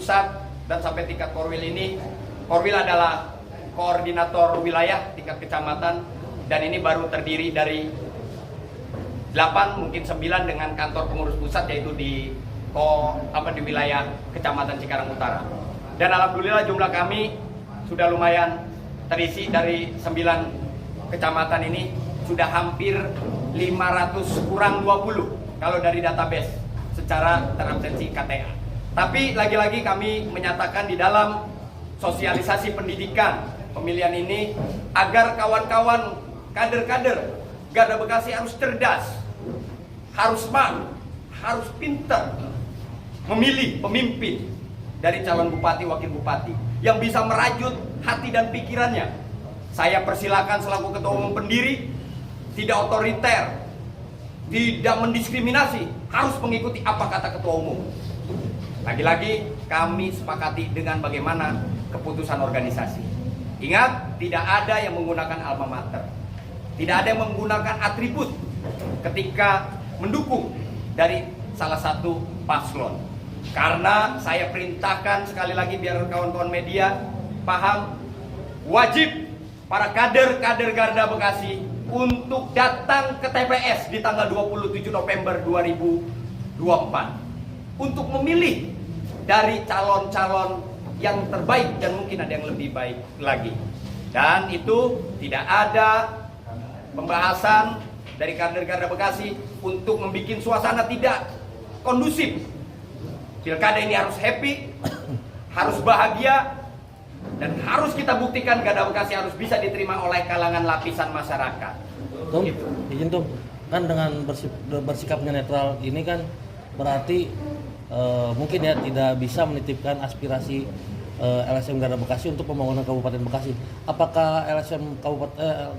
pusat dan sampai tingkat Korwil ini. Korwil adalah koordinator wilayah tingkat kecamatan, dan ini baru terdiri dari 8 mungkin 9 dengan kantor pengurus pusat, yaitu di wilayah Kecamatan Cikarang Utara. Dan alhamdulillah jumlah kami sudah lumayan terisi. Dari 9 kecamatan ini sudah hampir 500 kurang 20 kalau dari database secara terabsensi KTA. Tapi lagi-lagi kami menyatakan di dalam sosialisasi pendidikan pemilihan ini agar kawan-kawan kader-kader Garda Bekasi harus cerdas, harus smart, harus pintar memilih pemimpin dari calon bupati, wakil bupati yang bisa merajut hati dan pikirannya. Saya persilakan selaku ketua umum pendiri, tidak otoriter, tidak mendiskriminasi, harus mengikuti apa kata ketua umum. Lagi-lagi kami sepakati dengan bagaimana keputusan organisasi. Ingat, tidak ada yang menggunakan alma mater, tidak ada yang menggunakan atribut ketika mendukung dari salah satu paslon. Karena saya perintahkan sekali lagi biar kawan-kawan media paham, wajib para kader-kader Garda Bekasi untuk datang ke TPS di tanggal 27 November 2024 untuk memilih dari calon-calon yang terbaik dan mungkin ada yang lebih baik lagi. Dan itu tidak ada pembahasan dari kader Garda Bekasi untuk membuat suasana tidak kondusif. Pilkada ini harus happy, harus bahagia, dan harus kita buktikan Garda Bekasi harus bisa diterima oleh kalangan lapisan masyarakat. Tum, izin Tum, kan dengan bersikapnya netral ini kan berarti mungkin ya tidak bisa menitipkan aspirasi LSM Garda Bekasi untuk pembangunan Kabupaten Bekasi. Apakah LSM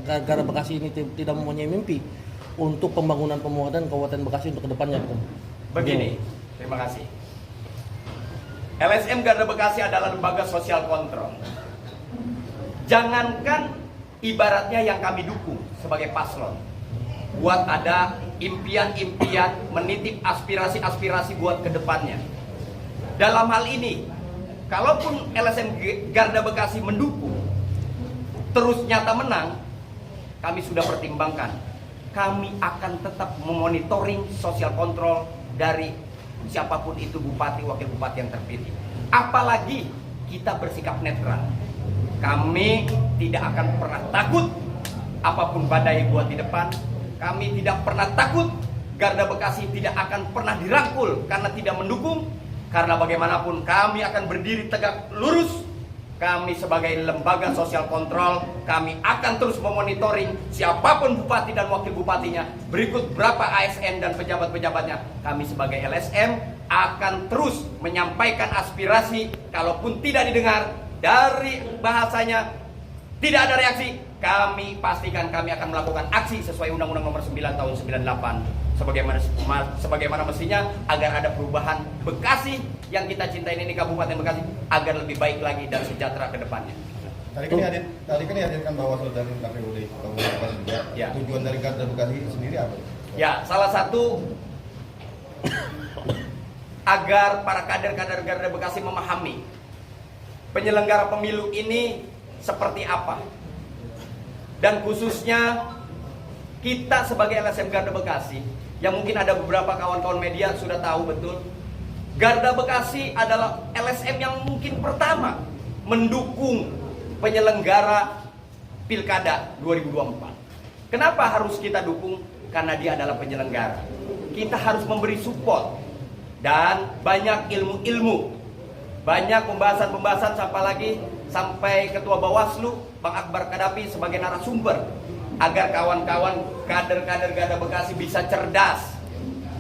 Garda Bekasi ini tidak mempunyai mimpi untuk pembangunan Kabupaten Bekasi untuk kedepannya? Begini, terima kasih. LSM Garda Bekasi adalah lembaga sosial kontrol. Jangankan ibaratnya yang kami dukung sebagai paslon, buat ada impian-impian, menitip aspirasi-aspirasi buat kedepannya. Dalam hal ini, kalaupun LSM Garda Bekasi mendukung, terus nyata menang, kami sudah pertimbangkan. Kami akan tetap memonitoring sosial kontrol dari siapapun itu bupati, wakil bupati yang terpilih. Apalagi kita bersikap netral. Kami tidak akan pernah takut apapun badai buat di depan. Kami tidak pernah takut Garda Bekasi tidak akan pernah dirangkul karena tidak mendukung. Karena bagaimanapun kami akan berdiri tegak lurus. Kami sebagai lembaga sosial kontrol, kami akan terus memonitoring siapapun bupati dan wakil bupatinya. Berikut berapa ASN dan pejabat-pejabatnya. Kami sebagai LSM akan terus menyampaikan aspirasi. Kalaupun tidak didengar dari bahasanya, tidak ada reaksi, kami pastikan kami akan melakukan aksi sesuai Undang-Undang Nomor 9 Tahun 98 sebagaimana mestinya, agar ada perubahan Bekasi yang kita cintai ini, Kabupaten Bekasi, agar lebih baik lagi dan sejahtera ke depannya. Tadi kan dihadirkan Bawaslu dan KPUD Kabupaten Bekasi juga. Ya. Tujuan dari Garda Bekasi sendiri apa? Ya, salah satu agar para kader-kader Garda Bekasi memahami penyelenggara pemilu ini seperti apa. Dan khususnya kita sebagai LSM Garda Bekasi, yang mungkin ada beberapa kawan-kawan media sudah tahu betul, Garda Bekasi adalah LSM yang mungkin pertama mendukung penyelenggara Pilkada 2024. Kenapa harus kita dukung? Karena dia adalah penyelenggara. Kita harus memberi support dan banyak ilmu-ilmu, banyak pembahasan-pembahasan, sampai Ketua Bawaslu Bang Akbar Kadapi sebagai narasumber, agar kawan-kawan kader-kader Garda Bekasi bisa cerdas,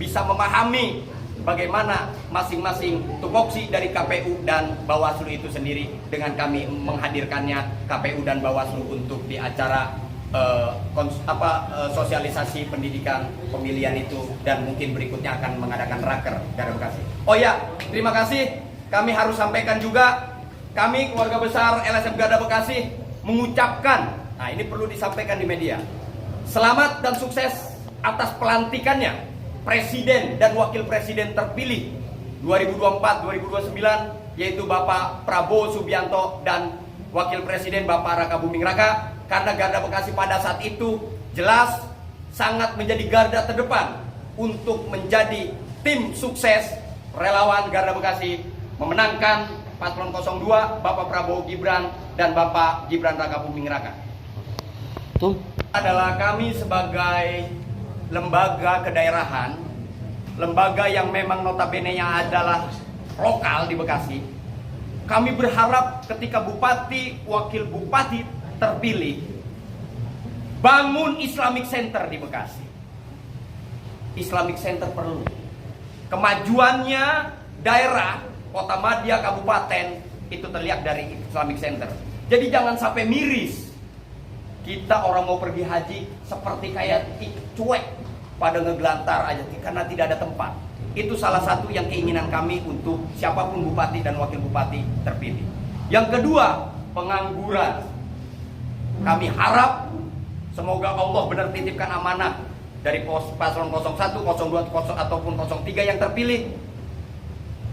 bisa memahami bagaimana masing-masing tupoksi dari KPU dan Bawaslu itu sendiri, dengan kami menghadirkannya KPU dan Bawaslu untuk di acara sosialisasi pendidikan pemilihan itu, dan mungkin berikutnya akan mengadakan raker Garda Bekasi. Oh ya, terima kasih. Kami harus sampaikan juga, kami keluarga besar LSM Garda Bekasi mengucapkan, nah ini perlu disampaikan di media, selamat dan sukses atas pelantikannya Presiden dan Wakil Presiden terpilih 2024-2029 yaitu Bapak Prabowo Subianto dan Wakil Presiden Bapak Raka Buming Raka, karena Garda Bekasi pada saat itu jelas sangat menjadi garda terdepan untuk menjadi tim sukses relawan Garda Bekasi memenangkan Paslon 02 Bapak Prabowo Gibran dan Bapak Gibran Raka Buming Raka. Adalah kami sebagai lembaga kedaerahan, lembaga yang memang notabene-nya adalah lokal di Bekasi. Kami berharap ketika bupati, wakil bupati terpilih, bangun Islamic Center di Bekasi. Islamic Center perlu. Kemajuannya daerah, kota madya, kabupaten, itu terlihat dari Islamic Center. Jadi jangan sampai miris. Kita orang mau pergi haji seperti kayak cuek pada ngegelantar aja karena tidak ada tempat. Itu salah satu yang keinginan kami untuk siapapun bupati dan wakil bupati terpilih. Yang kedua, pengangguran. Kami harap semoga Allah benar titipkan amanah dari paslon 01, 02, ataupun 03 yang terpilih.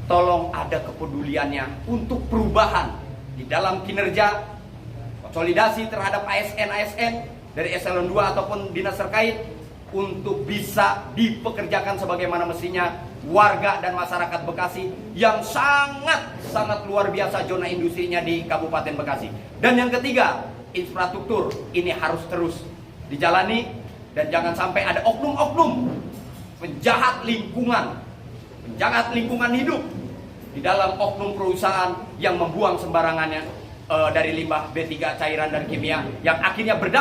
Tolong ada kepeduliannya untuk perubahan di dalam kinerja, konsolidasi terhadap ASN dari eselon 2 ataupun dinas terkait untuk bisa dipekerjakan sebagaimana mestinya warga dan masyarakat Bekasi yang sangat luar biasa zona industrinya di Kabupaten Bekasi. Dan yang ketiga, infrastruktur ini harus terus dijalani dan jangan sampai ada oknum-oknum penjahat lingkungan hidup di dalam oknum perusahaan yang membuang sembarangannya dari limbah B3 cairan dan kimia yang akhirnya berdampak